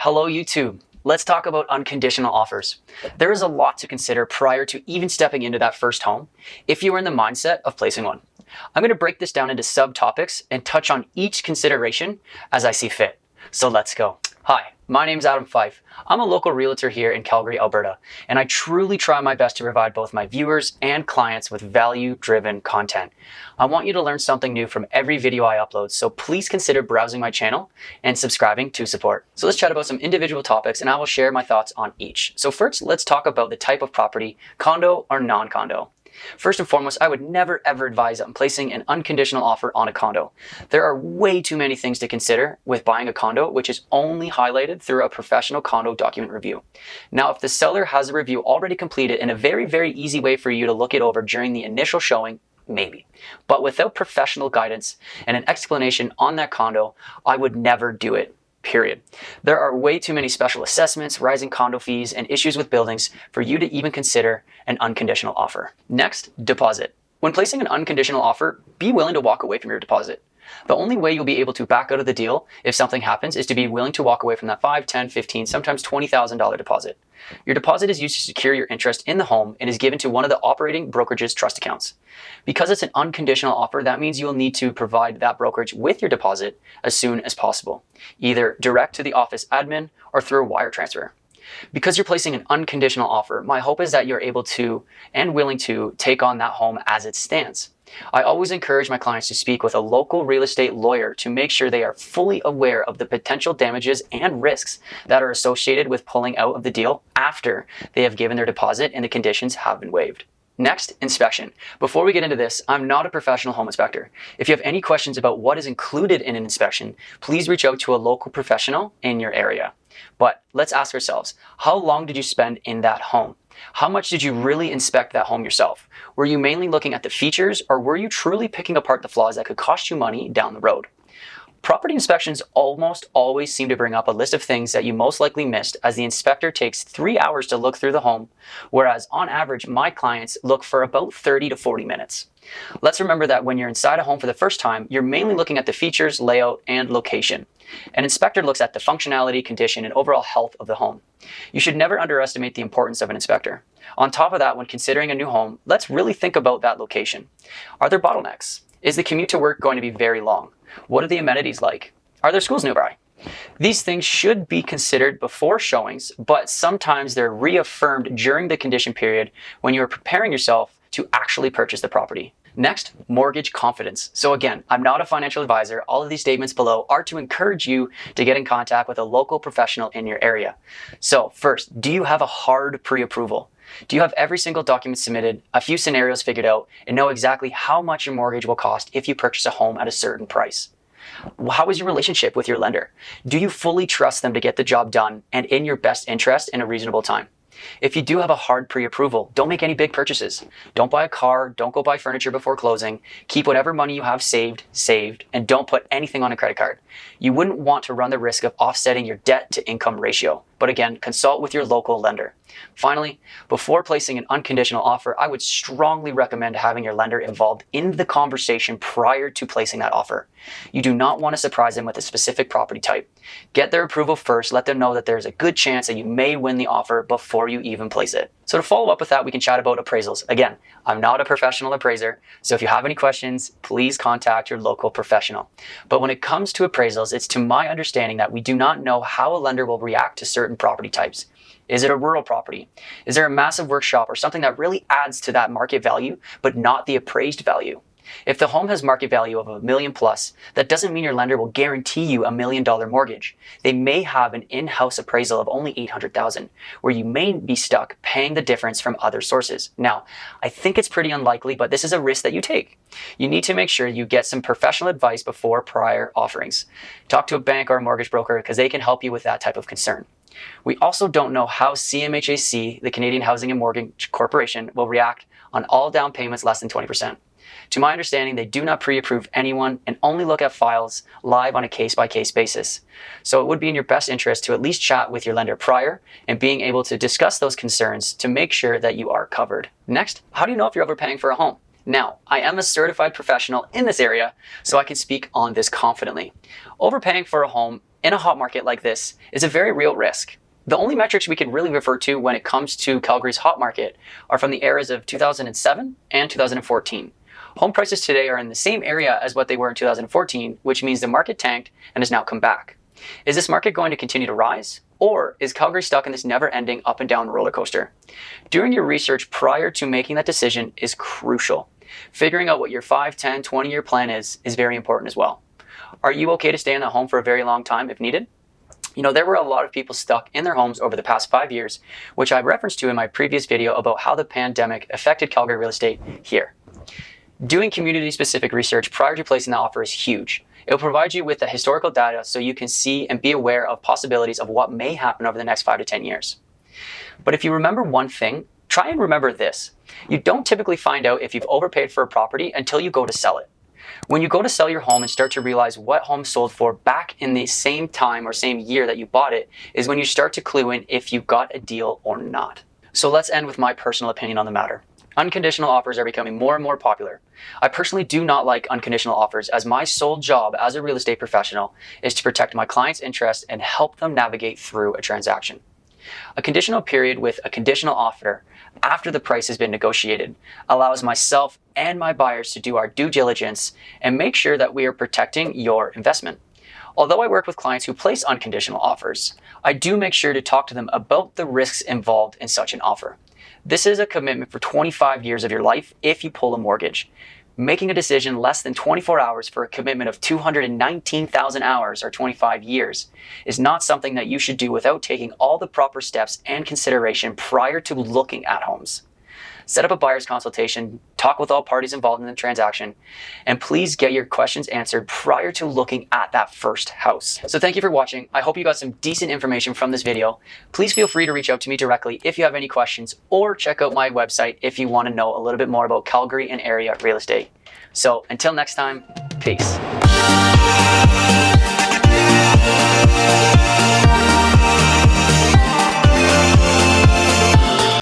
Hello YouTube. Let's talk about unconditional offers. There is a lot to consider prior to even stepping into that first home if you are in the mindset of placing one. I'm going to break this down into subtopics and touch on each consideration as I see fit. So let's go. Hi, my name is Adam Fife. I'm a local realtor here in Calgary, Alberta, and I truly try my best to provide both my viewers and clients with value-driven content. I want you to learn something new from every video I upload, so please consider browsing my channel and subscribing to support. So let's chat about some individual topics and I will share my thoughts on each. So first, let's talk about the type of property, condo or non-condo. First and foremost, I would never ever advise on placing an unconditional offer on a condo. There are way too many things to consider with buying a condo, which is only highlighted through a professional condo document review. Now, if the seller has a review already completed in a very easy way for you to look it over during the initial showing, maybe. But without professional guidance and an explanation on that condo, I would never do it. Period. There are way too many special assessments, rising condo fees, and issues with buildings for you to even consider an unconditional offer. Next, deposit. When placing an unconditional offer, be willing to walk away from your deposit. The only way you'll be able to back out of the deal if something happens is to be willing to walk away from that $5, $10, $15, sometimes $20,000 deposit. Your deposit is used to secure your interest in the home and is given to one of the operating brokerage's trust accounts. Because it's an unconditional offer, that means you will need to provide that brokerage with your deposit as soon as possible, either direct to the office admin or through a wire transfer. Because you're placing an unconditional offer, my hope is that you're able to and willing to take on that home as it stands. I always encourage my clients to speak with a local real estate lawyer to make sure they are fully aware of the potential damages and risks that are associated with pulling out of the deal after they have given their deposit and the conditions have been waived. Next, inspection. Before we get into this, I'm not a professional home inspector. If you have any questions about what is included in an inspection, please reach out to a local professional in your area. But let's ask ourselves, how long did you spend in that home? How much did you really inspect that home yourself? Were you mainly looking at the features, or were you truly picking apart the flaws that could cost you money down the road? Property inspections almost always seem to bring up a list of things that you most likely missed, as the inspector takes 3 hours to look through the home, whereas on average, my clients look for about 30 to 40 minutes. Let's remember that when you're inside a home for the first time, you're mainly looking at the features, layout, and location. An inspector looks at the functionality, condition, and overall health of the home. You should never underestimate the importance of an inspector. On top of that, when considering a new home, let's really think about that location. Are there bottlenecks? Is the commute to work going to be very long? What are the amenities like? Are there schools nearby? These things should be considered before showings, but sometimes they're reaffirmed during the condition period when you're preparing yourself to actually purchase the property. Next, mortgage confidence. So again, I'm not a financial advisor. All of these statements below are to encourage you to get in contact with a local professional in your area. So first, do you have a hard pre-approval? Do you have every single document submitted, a few scenarios figured out, and know exactly how much your mortgage will cost if you purchase a home at a certain price? How is your relationship with your lender? Do you fully trust them to get the job done and in your best interest in a reasonable time? If you do have a hard pre-approval, don't make any big purchases. Don't buy a car, don't go buy furniture before closing. Keep whatever money you have saved, and don't put anything on a credit card. You wouldn't want to run the risk of offsetting your debt to income ratio. But again, consult with your local lender. Finally, before placing an unconditional offer, I would strongly recommend having your lender involved in the conversation prior to placing that offer. You do not want to surprise them with a specific property type. Get their approval first, let them know that there's a good chance that you may win the offer before you even place it. So to follow up with that, we can chat about appraisals. Again, I'm not a professional appraiser, so if you have any questions, please contact your local professional. But when it comes to appraisals, it's to my understanding that we do not know how a lender will react to certain property types. Is it a rural property? Is there a massive workshop or something that really adds to that market value, but not the appraised value? If the home has market value of $1 million plus, that doesn't mean your lender will guarantee you $1 million mortgage. They may have an in-house appraisal of only $800,000, where you may be stuck paying the difference from other sources. Now, I think it's pretty unlikely, but this is a risk that you take. You need to make sure you get some professional advice before prior offerings. Talk to a bank or a mortgage broker because they can help you with that type of concern. We also don't know how CMHC, the Canadian Housing and Mortgage Corporation, will react on all down payments less than 20%. To my understanding, they do not pre-approve anyone and only look at files live on a case-by-case basis. So it would be in your best interest to at least chat with your lender prior and being able to discuss those concerns to make sure that you are covered. Next, how do you know if you're overpaying for a home? Now, I am a certified professional in this area, so I can speak on this confidently. Overpaying for a home in a hot market like this is a very real risk. The only metrics we can really refer to when it comes to Calgary's hot market are from the eras of 2007 and 2014. Home prices today are in the same area as what they were in 2014, which means the market tanked and has now come back. Is this market going to continue to rise? Or is Calgary stuck in this never-ending up and down roller coaster? Doing your research prior to making that decision is crucial. Figuring out what your 5, 10, 20-year plan is very important as well. Are you okay to stay in that home for a very long time if needed? There were a lot of people stuck in their homes over the past 5 years, which I referenced to in my previous video about how the pandemic affected Calgary real estate here. Doing community-specific research prior to placing the offer is huge. It will provide you with the historical data so you can see and be aware of possibilities of what may happen over the next 5 to 10 years. But if you remember one thing, try and remember this. You don't typically find out if you've overpaid for a property until you go to sell it. When you go to sell your home and start to realize what home sold for back in the same time or same year that you bought it is when you start to clue in if you got a deal or not. So let's end with my personal opinion on the matter. Unconditional offers are becoming more and more popular. I personally do not like unconditional offers, as my sole job as a real estate professional is to protect my clients' interests and help them navigate through a transaction. A conditional period with a conditional offer after the price has been negotiated allows myself and my buyers to do our due diligence and make sure that we are protecting your investment. Although I work with clients who place unconditional offers, I do make sure to talk to them about the risks involved in such an offer. This is a commitment for 25 years of your life if you pull a mortgage. Making a decision less than 24 hours for a commitment of 219,000 hours or 25 years is not something that you should do without taking all the proper steps and consideration prior to looking at homes. Set up a buyer's consultation, talk with all parties involved in the transaction, and please get your questions answered prior to looking at that first house. So thank you for watching. I hope you got some decent information from this video. Please feel free to reach out to me directly if you have any questions, or check out my website if you want to know a little bit more about Calgary and area real estate. So until next time, peace.